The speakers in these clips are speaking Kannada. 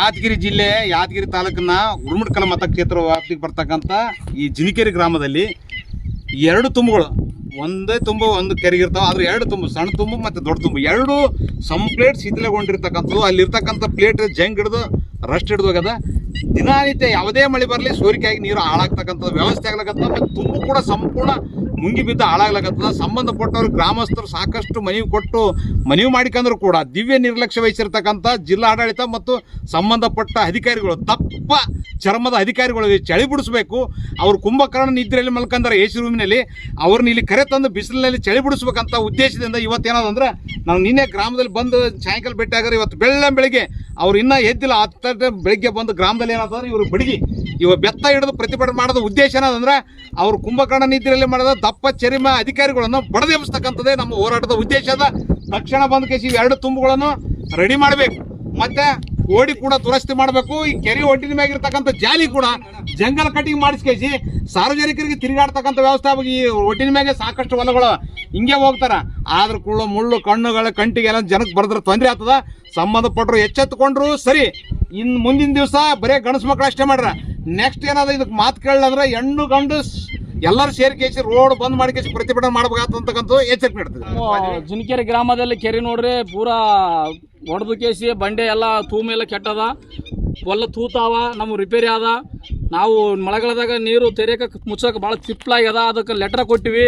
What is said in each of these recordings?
ಯಾದಗಿರಿ ಜಿಲ್ಲೆ ಯಾದಗಿರಿ ತಾಲೂಕಿನ ಗುರುಮಠಕಲ್ ಮತಕ್ಷೇತ್ರ ವ್ಯಾಪ್ತಿಗೆ ಬರ್ತಕ್ಕಂಥ ಈ ಜಿನಿಕೆರೆ ಗ್ರಾಮದಲ್ಲಿ ಎರಡು ತುಂಬುಗಳು, ಒಂದೇ ತುಂಬು ಒಂದು ಕೆರೆಗಿರ್ತಾವೆ. ಆದ್ರೆ ಎರಡು ತುಂಬು, ಸಣ್ಣ ತುಂಬು ಮತ್ತು ದೊಡ್ಡ ತುಂಬು ಎರಡು ಸಂಪ್ಲೇಟ್ ಶಿಥಿಲಗೊಂಡಿರ್ತಕ್ಕಂಥದ್ದು. ಅಲ್ಲಿರ್ತಕ್ಕಂಥ ಪ್ಲೇಟ್ ಜಂಗ್ ಹಿಡಿದು ರಸ್ಟ್ ಹಿಡಿದು ಹೋಗ್ಯದ. ದಿನನಿತ್ಯ ಯಾವುದೇ ಮಳೆ ಬರಲಿ ಸೋರಿಕೆಯಾಗಿ ನೀರು ಹಾಳಾಗ್ತಕ್ಕಂಥ ವ್ಯವಸ್ಥೆ ಆಗ್ಲಕತ್ತದ. ಮತ್ತು ತುಂಬು ಕೂಡ ಸಂಪೂರ್ಣ ಮುಂಗಿ ಬಿದ್ದು ಹಾಳಾಗ್ಲಕತ್ತದ. ಸಂಬಂಧಪಟ್ಟವರು ಗ್ರಾಮಸ್ಥರು ಸಾಕಷ್ಟು ಮನವಿ ಮಾಡಿಕೊಂಡ್ರು ಕೂಡ ದಿವ್ಯ ನಿರ್ಲಕ್ಷ್ಯ ವಹಿಸಿರ್ತಕ್ಕಂಥ ಜಿಲ್ಲಾಡಳಿತ ಮತ್ತು ಸಂಬಂಧಪಟ್ಟ ಅಧಿಕಾರಿಗಳು, ದಪ್ಪ ಚರ್ಮದ ಅಧಿಕಾರಿಗಳು ಚಳಿ ಬಿಡಿಸ್ಬೇಕು. ಅವ್ರು ಕುಂಭಕರ್ಣ ನಿದ್ರೆಯಲ್ಲಿ ಮಲ್ಕಂದ್ರೆ ಎ ಸಿ ರೂಮಿನಲ್ಲಿ ಅವ್ರನ್ನ ಇಲ್ಲಿ ಕರೆ ತಂದು ಬಿಸಿಲಿನಲ್ಲಿ ಚಳಿ ಬಿಡಿಸ್ಬೇಕಂತ ಉದ್ದೇಶದಿಂದ ಇವತ್ತೇನಾದಂದ್ರೆ ನಾವು ನಿನ್ನೆ ಗ್ರಾಮದಲ್ಲಿ ಬಂದು ಸಾಯಂಕಾಲ ಭೇಟಿ ಆಗಾರೆ. ಇವತ್ತು ಬೆಳಿಗ್ಗೆ ಅವ್ರು ಇನ್ನೂ ಎದ್ದಿಲ್ಲ. 10 ಬೆಳಿಗ್ಗೆ ಬಂದು ಗ್ರಾಮದಲ್ಲಿ ಏನಾದ್ರೆ ಇವರು ಬಡಿಗಿ ಬೆತ್ತ ಹಿಡಿದು ಪ್ರತಿಭಟನೆ ಮಾಡೋದು ಉದ್ದೇಶ ಏನದಂದ್ರೆ ಅವ್ರು ಕುಂಭಕರ್ಣ ನಿದ್ರೆಯಲ್ಲಿ ಮಾಡಿದ ದಪ್ಪ ಚರ್ಮ ಅಧಿಕಾರಿಗಳನ್ನು ಬಡದೆಬ್ಬಿಸ್ತಕ್ಕಂಥದ್ದೇ ನಮ್ಮ ಹೋರಾಟದ ಉದ್ದೇಶ ಅದ. ತಕ್ಷಣ ಬಂದ ಕೇಸಿ ಇವೆರಡು ತುಂಬುಗಳನ್ನು ರೆಡಿ ಮಾಡಬೇಕು. ಮತ್ತೆ ಓಡಿ ಕೂಡ ದುರಸ್ತಿ ಮಾಡಬೇಕು. ಈ ಕೆರೆ ಒಡ್ಡಿನ ಮ್ಯಾಗಿರ್ತಕ್ಕಂಥ ಜಾಲಿ ಕೂಡ ಜಂಗಲ್ ಕಟಿಂಗ್ ಮಾಡಿಸ್ಕೇಸಿ ಸಾರ್ವಜನಿಕರಿಗೆ ತಿರುಗಾಡ್ತಕ್ಕಂಥ ವ್ಯವಸ್ಥೆ ಆಗಿ. ಈ ಒಡ್ಡಿನ ಮ್ಯಾಗೆ ಸಾಕಷ್ಟು ಹೊಲಗಳು ಹಿಂಗೆ ಹೋಗ್ತಾರ. ಆದ್ರೂ ಕೂಡ ಮುಳ್ಳು ಕಣ್ಣುಗಳ ಕಂಟಿಗೆಲ್ಲ ಜನಕ್ಕೆ ಬರೆದ್ರೆ ತೊಂದರೆ ಆಗ್ತದ. ಸಂಬಂಧಪಟ್ಟರು ಎಚ್ಚೆತ್ತುಕೊಂಡ್ರು ಸರಿ. ಇನ್ನು ಮುಂದಿನ ದಿವಸ ಬರೀ ಗಣಸು ಮಕ್ಕಳು ಅಷ್ಟೇ ಮಾಡ್ರ. ನೆಕ್ಸ್ಟ್ ಏನಾದ ಇದಕ್ಕೆ ಮಾತು ಕೇಳಂದ್ರೆ ಹೆಣ್ಣು ಗಂಡು ಎಲ್ಲರೂ ಸೇರ್ಕೇಸಿ ರೋಡ್ ಬಂದ್ ಮಾಡಿಕೇಸಿ ಪ್ರತಿಭಟನೆ ಮಾಡಬೇಕಾಗ್ತಕ್ಕಂಥ ಎಚ್ಚರಿಕೆ ನೀಡ್ತದೆ. ಜಿನಿಕೆರೆ ಗ್ರಾಮದಲ್ಲಿ ಕೆರೆ ನೋಡ್ರಿ ಪೂರಾ ಹೊಡೆದು ಕೇಸಿ ಬಂಡೆ ಎಲ್ಲ ತೂಮೆಲ್ಲ ಕೆಟ್ಟದ, ಹೊಲ ತೂತಾವ, ನಮ್ಮ ರಿಪೇರಿ ಅದ. ನಾವು ಮಳೆಗಾಲದಾಗ ನೀರು ತೆರೆಯಕ್ಕೆ ಮುಚ್ಚಕ್ಕೆ ಭಾಳ ತಿಪ್ಪಲಾಗ್ಯದ. ಅದಕ್ಕೆ ಲೆಟರ್ ಕೊಟ್ಟಿವಿ,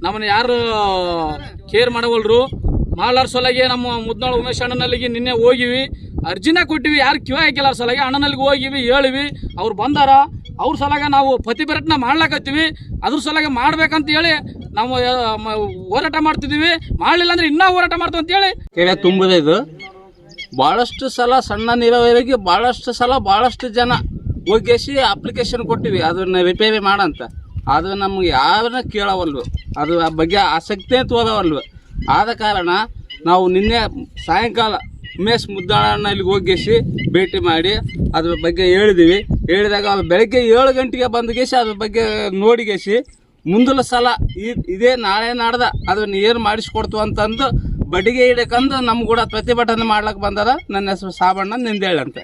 ನಮ್ಮನ್ನ ಯಾರು ಕೇರ್ ಮಾಡವಲ್ರು. ಮಾಡ್ಲಾರ ಸಲಗೆ ನಮ್ಮ ಮುದ್ನಾಳ್ ಉಮೇಶ್ ಅಣ್ಣನಲ್ಲಿಗೆ ನಿನ್ನೆ ಹೋಗಿವಿ, ಅರ್ಜಿನ ಕೊಟ್ಟಿವಿ. ಯಾರು ಕಿವ ಹಾಕಿಲ್ಲ ಸಲಗೆ ಅಣ್ಣನಲ್ಲಿಗೆ ಹೋಗಿವಿ, ಹೇಳಿವಿ. ಅವ್ರು ಬಂದಾರ. ಅವ್ರ ಸಲಗ ನಾವು ಪ್ರತಿಭಟನೆ ಮಾಡ್ಲಾಕತ್ತೀವಿ. ಅದ್ರ ಸಲಗೆ ಮಾಡ್ಬೇಕಂತ ಹೇಳಿ ನಾವು ಹೋರಾಟ ಮಾಡ್ತಿದ್ದೀವಿ. ಮಾಡಲಿಲ್ಲ ಅಂದ್ರೆ ಇನ್ನೂ ಹೋರಾಟ ಮಾಡ್ತೀವಿ ಅಂತೇಳಿ ಕೆರೆ ತುಂಬುದೇ. ಇದು ಭಾಳಷ್ಟು ಸಲ ಸಣ್ಣ ನೀರಾವರಿಗೆ ಭಾಳಷ್ಟು ಜನ ಹೋಗಿಸಿ ಅಪ್ಲಿಕೇಶನ್ ಕೊಟ್ಟಿವಿ ಅದನ್ನ ರಿಪೇರಿ ಮಾಡಂತ. ಅದು ನಮ್ಗೆ ಯಾರನ್ನ ಕೇಳವಲ್ವು, ಅದು ಆ ಬಗ್ಗೆ ಆಸಕ್ತಿಯೇ ತೋರವಲ್ವು. ಆದ ಕಾರಣ ನಾವು ನಿನ್ನೆ ಸಾಯಂಕಾಲ ಉಮೇಶ್ ಮುದ್ದಾಳನ್ನ ಇಲ್ಲಿಗೆ ಹೋಗಿಸಿ ಭೇಟಿ ಮಾಡಿ ಅದ್ರ ಬಗ್ಗೆ ಹೇಳಿದಾಗ ಅವ್ರು ಬೆಳಗ್ಗೆ 7 ಗಂಟೆಗೆ ಬಂದ್ಗೇಸಿ ಅದ್ರ ಬಗ್ಗೆ ನೋಡಿಗೇಸಿ ಮುಂದಿನ ಸಲ ಇದೇ ನಾಳೆ ನಾಡ್ದ ಅದನ್ನ ಏನು ಮಾಡಿಸ್ಕೊಡ್ತು ಅಂತಂದು ಬಡಿಗೆ ಹಿಡಕಂದು ನಮ್ಗೆ ಕೂಡ ಪ್ರತಿಭಟನೆ ಮಾಡ್ಲಿಕ್ಕೆ ಬಂದಾರ. ನನ್ನ ಹೆಸರು ಸಾಬಣ್ಣ ನಿಂದೇಳಿ ಅಂತ.